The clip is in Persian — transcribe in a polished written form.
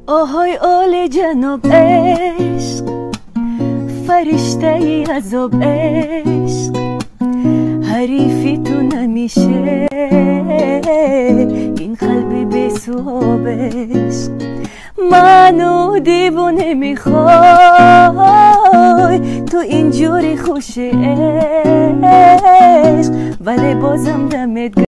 آهای آل جناب عشق، فرشته ای عذاب عشق، حریفی تو نمیشه این قلب بی سواب عشق. منو دیوونه میخوای تو اینجوری خوش عشق، ولی بازم دمت